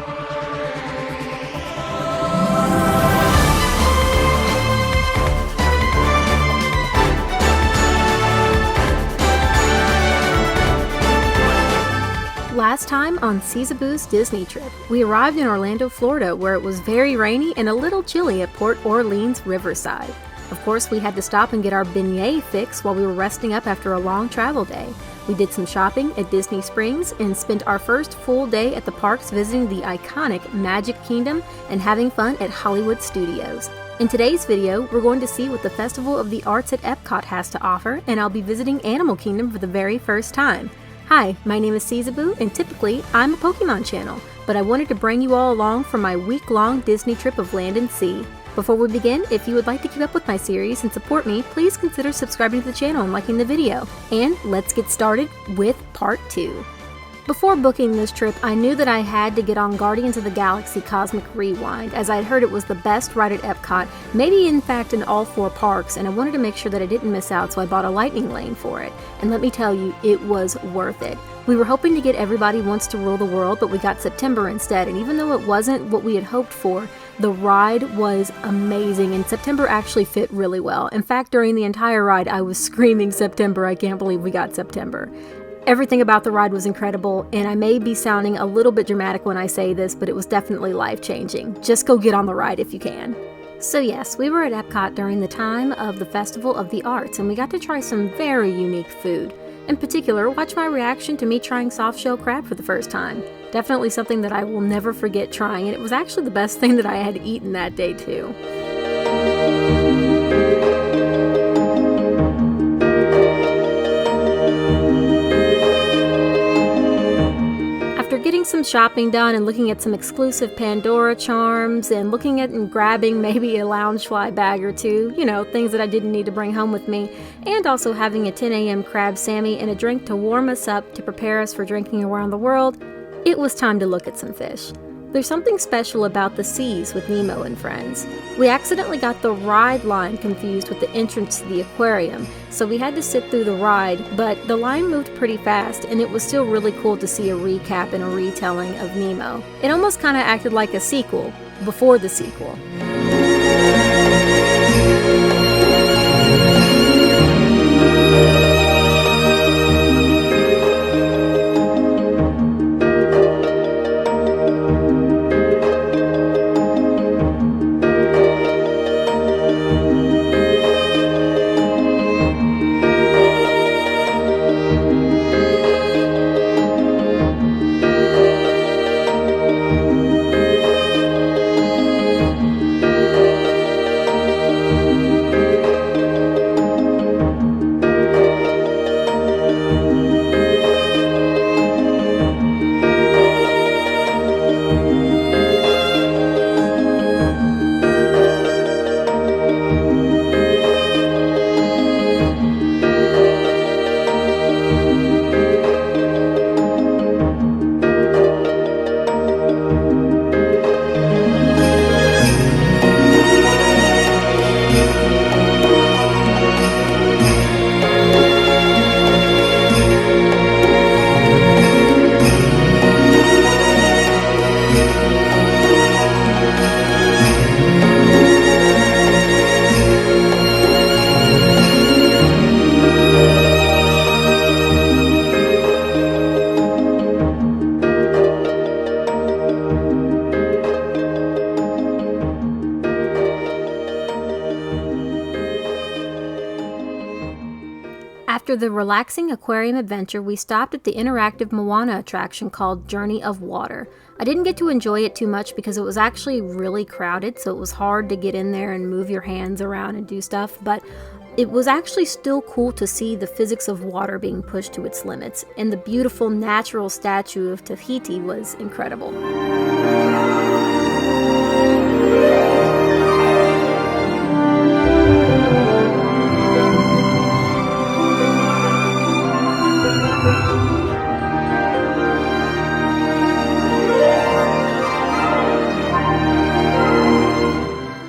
Last time on Caesaboo's Disney trip, we arrived in Orlando, Florida, where it was very rainy and a little chilly at Port Orleans Riverside. Of course, we had to stop and get our beignet fix while we were resting up after a long travel day. We did some shopping at Disney Springs and spent our first full day at the parks visiting the iconic Magic Kingdom and having fun at Hollywood Studios. In today's video, we're going to see what the Festival of the Arts at Epcot has to offer, and I'll be visiting Animal Kingdom for the very first time. Hi, my name is Caesaboo, and typically I'm a Pokemon channel, but I wanted to bring you all along for my week-long Disney trip of land and sea. Before we begin, if you would like to keep up with my series and support me, please consider subscribing to the channel and liking the video. And let's get started with part 2. Before booking this trip, I knew that I had to get on Guardians of the Galaxy Cosmic Rewind, as I'd heard it was the best ride at Epcot, maybe in fact in all 4 parks, and I wanted to make sure that I didn't miss out, so I bought a lightning lane for it. And let me tell you, it was worth it. We were hoping to get Everybody Wants to Rule the World, but we got September instead, and even though it wasn't what we had hoped for, the ride was amazing, and September actually fit really well. In fact, during the entire ride, I was screaming, "September, I can't believe we got September." Everything about the ride was incredible, and I may be sounding a little bit dramatic when I say this, but it was definitely life-changing. Just go get on the ride if you can. So yes, we were at Epcot during the time of the Festival of the Arts, and we got to try some very unique food. In particular, watch my reaction to me trying soft-shell crab for the first time. Definitely something that I will never forget trying, and it was actually the best thing that I had eaten that day too. Getting some shopping done and looking at some exclusive Pandora charms and looking at and grabbing maybe a Loungefly bag or two, things that I didn't need to bring home with me, and also having a 10 a.m. crab Sammy and a drink to warm us up to prepare us for drinking around the world, it was time to look at some fish. There's something special about the seas with Nemo and friends. We accidentally got the ride line confused with the entrance to the aquarium, so we had to sit through the ride, but the line moved pretty fast and it was still really cool to see a recap and a retelling of Nemo. It almost kind of acted like a sequel before the sequel. After the relaxing aquarium adventure, we stopped at the interactive Moana attraction called Journey of Water. I didn't get to enjoy it too much because it was actually really crowded, so it was hard to get in there and move your hands around and do stuff, but it was actually still cool to see the physics of water being pushed to its limits, and the beautiful natural statue of Tahiti was incredible.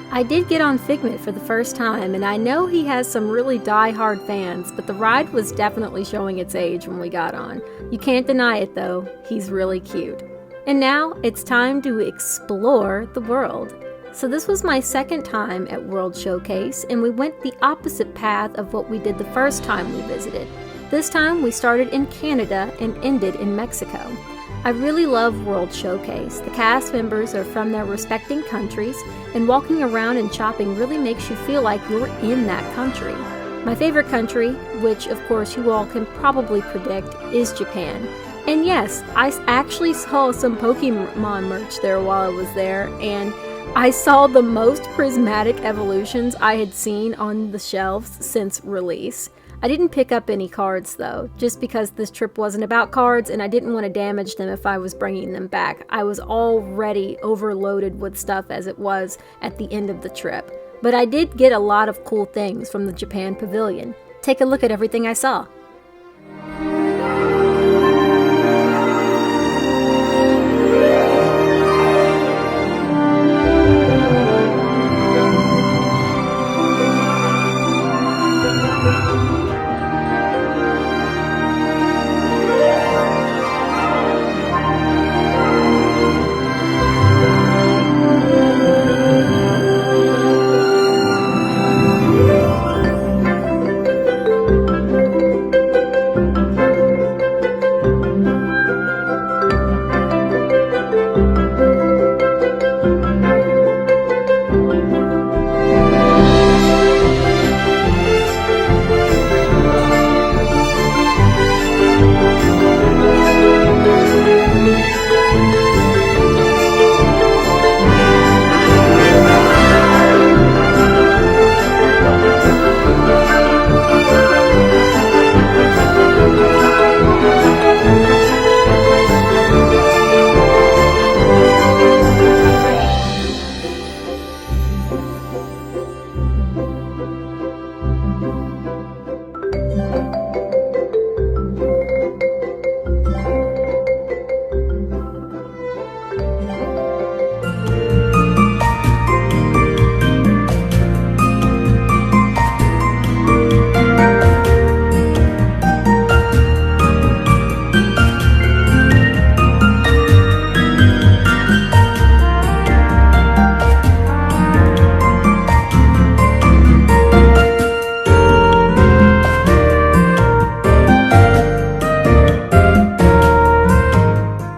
I did get on Figment for the first time, and I know he has some really die-hard fans, but the ride was definitely showing its age when we got on. You can't deny it though, he's really cute. And now it's time to explore the world. So this was my second time at World Showcase, and we went the opposite path of what we did the first time we visited. This time we started in Canada and ended in Mexico. I really love World Showcase. The cast members are from their respecting countries, and walking around and shopping really makes you feel like you're in that country. My favorite country, which of course you all can probably predict, is Japan. And yes, I actually saw some Pokemon merch there while I was there, and I saw the most prismatic evolutions I had seen on the shelves since release. I didn't pick up any cards though, just because this trip wasn't about cards and I didn't want to damage them if I was bringing them back. I was already overloaded with stuff as it was at the end of the trip. But I did get a lot of cool things from the Japan Pavilion. Take a look at everything I saw.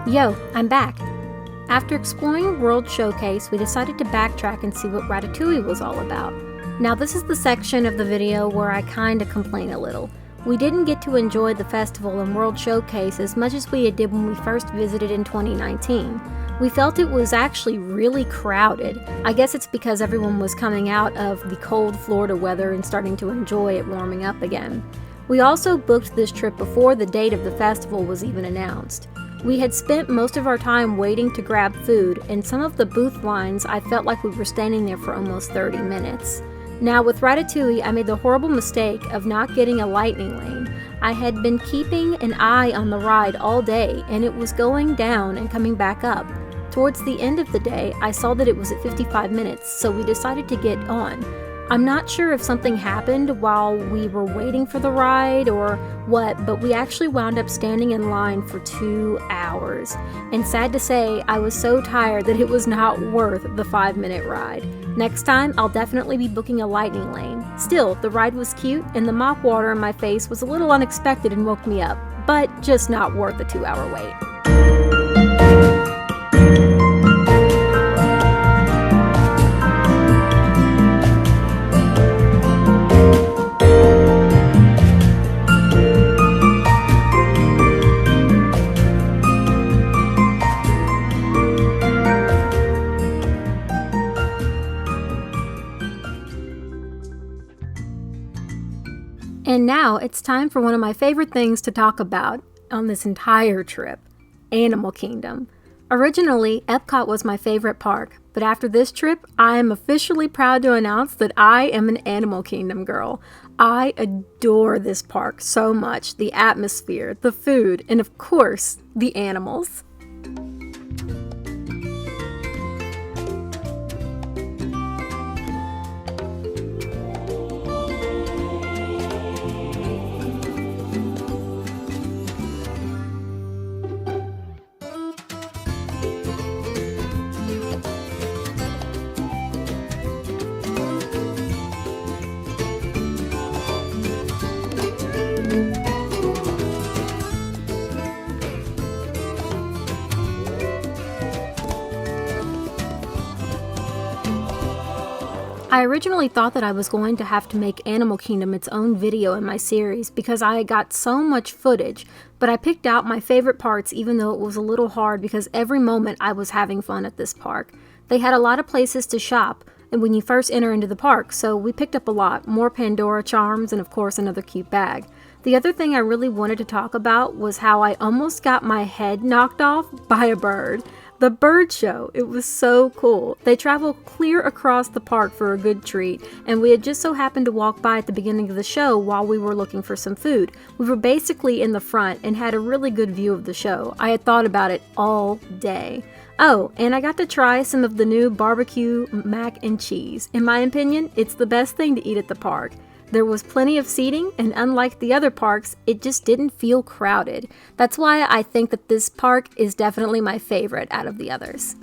Yo, I'm back. After exploring World Showcase, we decided to backtrack and see what Ratatouille was all about. Now this is the section of the video where I kinda complain a little. We didn't get to enjoy the festival and World Showcase as much as we did when we first visited in 2019. We felt it was actually really crowded. I guess it's because everyone was coming out of the cold Florida weather and starting to enjoy it warming up again. We also booked this trip before the date of the festival was even announced. We had spent most of our time waiting to grab food, and some of the booth lines I felt like we were standing there for almost 30 minutes. Now with Ratatouille, I made the horrible mistake of not getting a lightning lane. I had been keeping an eye on the ride all day, and it was going down and coming back up. Towards the end of the day, I saw that it was at 55 minutes, so we decided to get on. I'm not sure if something happened while we were waiting for the ride or what, but we actually wound up standing in line for 2 hours. And sad to say, I was so tired that it was not worth the 5-minute ride. Next time, I'll definitely be booking a lightning lane. Still, the ride was cute, and the mop water in my face was a little unexpected and woke me up, but just not worth the 2-hour wait. And now it's time for one of my favorite things to talk about on this entire trip, Animal Kingdom. Originally, Epcot was my favorite park, but after this trip, I am officially proud to announce that I am an Animal Kingdom girl. I adore this park so much, the atmosphere, the food, and of course, the animals. I originally thought that I was going to have to make Animal Kingdom its own video in my series because I got so much footage, but I picked out my favorite parts even though it was a little hard because every moment I was having fun at this park. They had a lot of places to shop and when you first enter into the park, so we picked up a lot, more Pandora charms and of course another cute bag. The other thing I really wanted to talk about was how I almost got my head knocked off by a bird. The bird show, it was so cool. They travel clear across the park for a good treat, and we had just so happened to walk by at the beginning of the show while we were looking for some food. We were basically in the front and had a really good view of the show. I had thought about it all day. Oh, and I got to try some of the new barbecue mac and cheese. In my opinion, it's the best thing to eat at the park. There was plenty of seating, and unlike the other parks, it just didn't feel crowded. That's why I think that this park is definitely my favorite out of the others.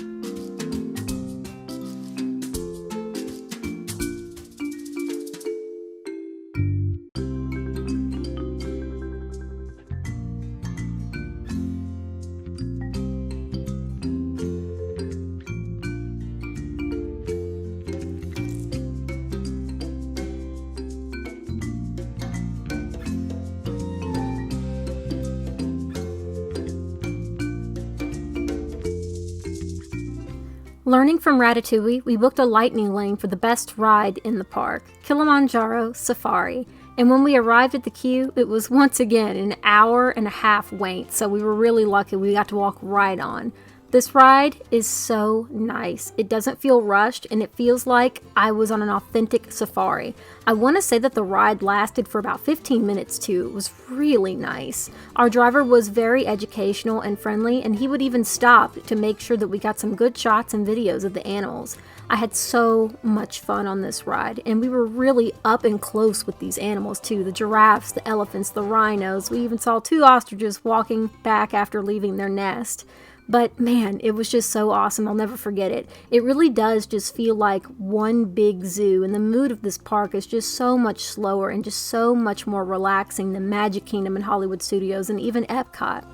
Learning from Ratatouille, we booked a lightning lane for the best ride in the park, Kilimanjaro Safari. And when we arrived at the queue, it was once again an hour and a half wait, so we were really lucky we got to walk right on. This ride is so nice. It doesn't feel rushed and it feels like I was on an authentic safari. I want to say that the ride lasted for about 15 minutes too. It was really nice. Our driver was very educational and friendly and he would even stop to make sure that we got some good shots and videos of the animals. I had so much fun on this ride and we were really up and close with these animals too. The giraffes, the elephants, the rhinos. We even saw 2 ostriches walking back after leaving their nest. But man, it was just so awesome. I'll never forget it. It really does just feel like one big zoo, and the mood of this park is just so much slower and just so much more relaxing than Magic Kingdom and Hollywood Studios and even Epcot.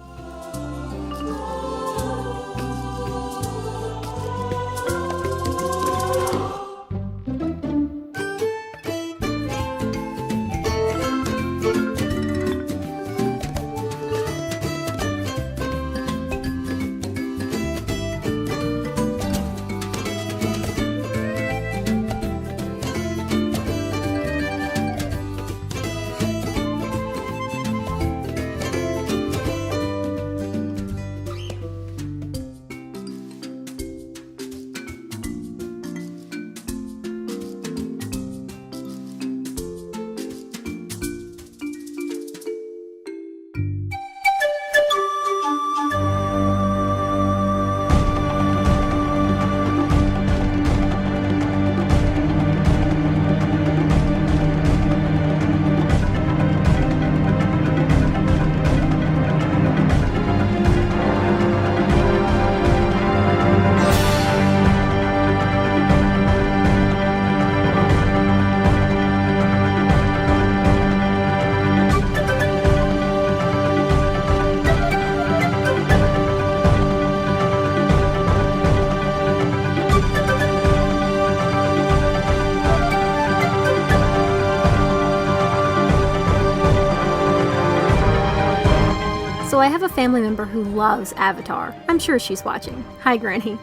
So I have a family member who loves Avatar. I'm sure she's watching. Hi, Granny.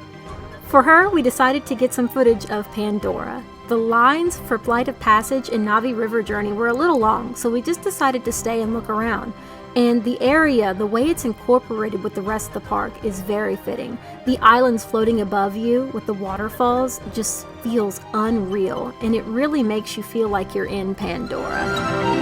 For her, we decided to get some footage of Pandora. The lines for Flight of Passage and Navi River Journey were a little long, so we just decided to stay and look around. And the area, the way it's incorporated with the rest of the park is very fitting. The islands floating above you with the waterfalls just feels unreal, and it really makes you feel like you're in Pandora.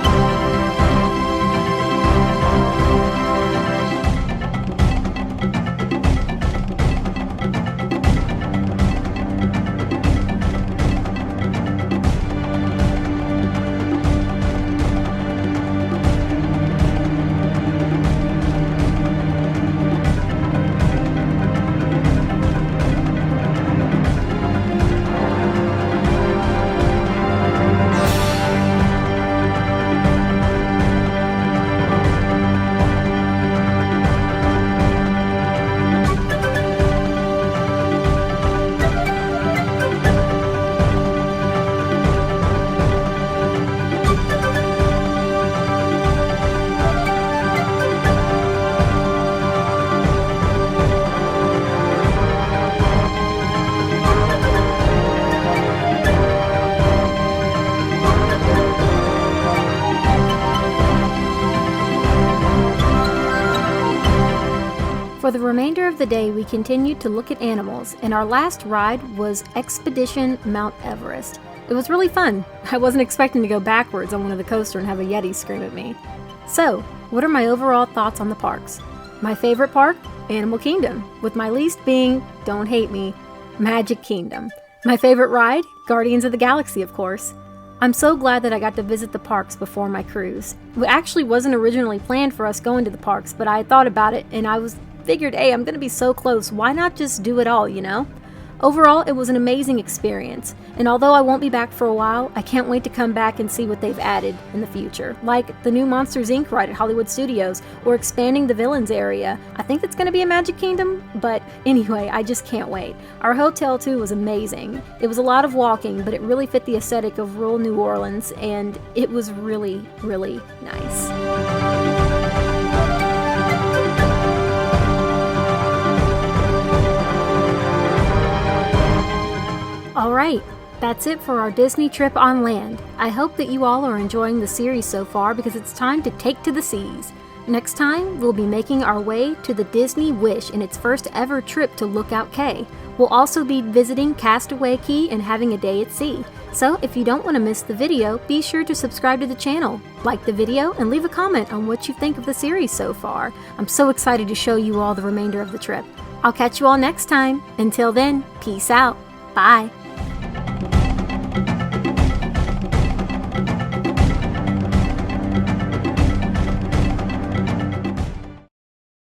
the remainder of the day, we continued to look at animals, and our last ride was Expedition Mount Everest. It was really fun. I wasn't expecting to go backwards on one of the coasters and have a Yeti scream at me. So, what are my overall thoughts on the parks? My favorite park? Animal Kingdom, with my least being, don't hate me, Magic Kingdom. My favorite ride? Guardians of the Galaxy, of course. I'm so glad that I got to visit the parks before my cruise. It actually wasn't originally planned for us going to the parks, but I thought about it and I figured, hey, I'm gonna be so close, why not just do it all, you know? Overall, it was an amazing experience, and although I won't be back for a while, I can't wait to come back and see what they've added in the future, like the new Monsters Inc. ride at Hollywood Studios, or expanding the Villains area. I think it's going to be a Magic Kingdom, but anyway, I just can't wait. Our hotel too was amazing. It was a lot of walking, but it really fit the aesthetic of rural New Orleans, and it was really, really nice. Alright, that's it for our Disney trip on land. I hope that you all are enjoying the series so far because it's time to take to the seas. Next time, we'll be making our way to the Disney Wish in its first ever trip to Lookout Cay. We'll also be visiting Castaway Cay and having a day at sea. So if you don't want to miss the video, be sure to subscribe to the channel, like the video, and leave a comment on what you think of the series so far. I'm so excited to show you all the remainder of the trip. I'll catch you all next time. Until then, peace out. Bye.